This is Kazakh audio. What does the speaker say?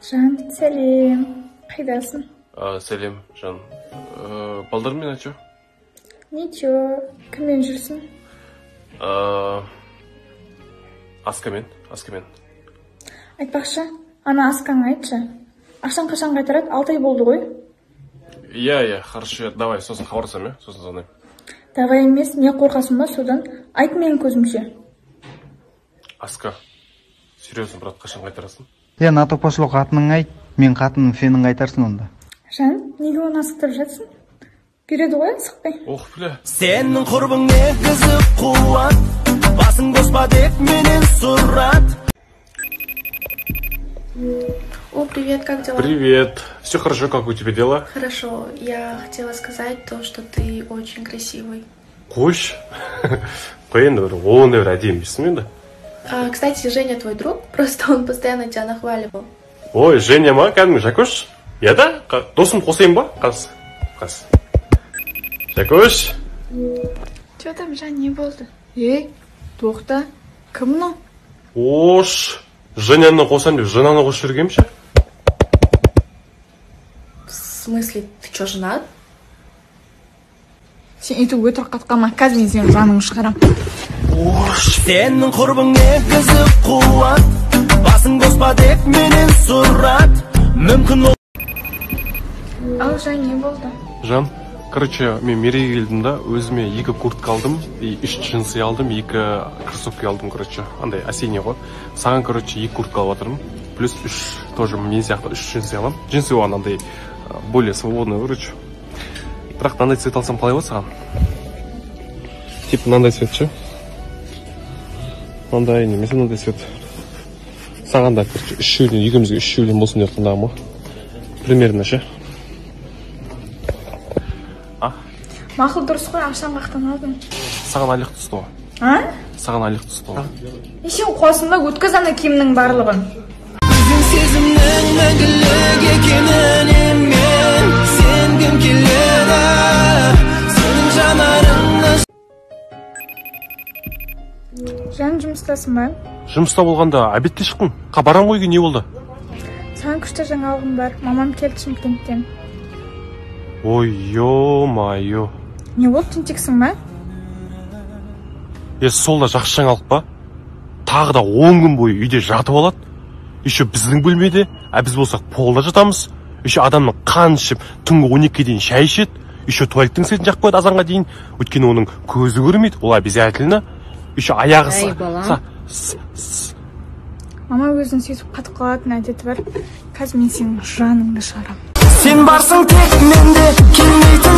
Жан, сәлем. Қайдасың? Сәлем, Жан. Балдармен айтшы? Ничего. Кіммен жүрсің? Аскамен. Айтпақшы, ана Аскаңа айтшы. Ақшан қашан қайтарады? 6 ай болды ғой? Я, хорошо, давай, сосын хабарласам, сосын звондаймын. Давай емес, не қорқасың ба содан? Айт менің көзімше. Аска, серьезно, брат, қашан қайтарасың? На топашлық қатының айт, мен қатының сенің қайтарсың онда. Жан, неге оны асықтырып жатсың? Береді ғой, асықпай. Ох, бля. Сенің құрбың негізі қуат, басың боспа деп менен сұрат. О, привет, как дела? Привет. Все хорошо, как у тебя дела? Хорошо, я хотела сказать то, что ты очень красивый. Қойш. Қойын, он евро әдемісің енді. Кстати, Женя твой друг, просто он постоянно тебя нахваливал. Ой, Женя ма, кәдімгі Жакош? Я да? Досым қосайын ба? Қас. Жакош? Че там, Жан, не болды? Ей, тоқта. Кім мынау? Ош. Женяны қосам деп, Женаны қосып жүргем ше? В смысле, ты что, женат? Сен етіп өтірік қатқама, қазір мен сенің жаныңды шығарам. Сенің құрбың негізі қуат, басың боспа деп менен сұрат. Мүмкін ол... Ал, Жан, не болды? Жан, короче, мен мереге келдім да, өзіме 2 куртка алдым, 3 джинсы алдым, 2 кроссовки алдым, короче, андай осенний ғой. Саған, короче, 2 куртка алып атырмын, плюс 3, тоже мен сияқты 3 джинсы алам. Джинсы оған андай более свободный, короче. Бірақ мынандай цвет алсам қалай болады саған? Типа мынандай цвет ше? Мынандай немесе мынандай цвет. Саған да, короче, 3 шеуден, екеумізге 3 шеуден болсын деп қандағым ғой. Примерно ше? Мақыл дұрыс қой, ақшан қақтан алдың. Саған айлық түсті ғой. Саған айлық түсті ғой. Ешен қосында өткіз ана киімнің барлығын. Біздің сезімнің мәңгілік екенін мен сенгім келеді. Сенің жанарыңды... Жан, жұмыстасың ба? Жұмыста болғанда обедке шықтың. Барам ғой, не болды? Саған күшті жаңалығым бар. Мамам келді Шымкенттен. Ой, ё-майо. Не болды, тентексің ба? Сол да жақсы жаңалық па? Тағы да 10 күн бойы үйде жатып алады. Еще біздің бөлмеде, біз болсақ полда жатамыз. Еще адамның қан ішіп, түнгі 12-ге дейін шай ішеді. Еще туалеттің светін жақып қояды азанға дейін. Өйткені оның көзі көрмейді, ол обязательно. Еще аяғы Мама өзін сөйтіп қатып қалатын әдеті бар. Қазір мен сенің жаныңды шығарам. Сен барсың тек менде, келмейтін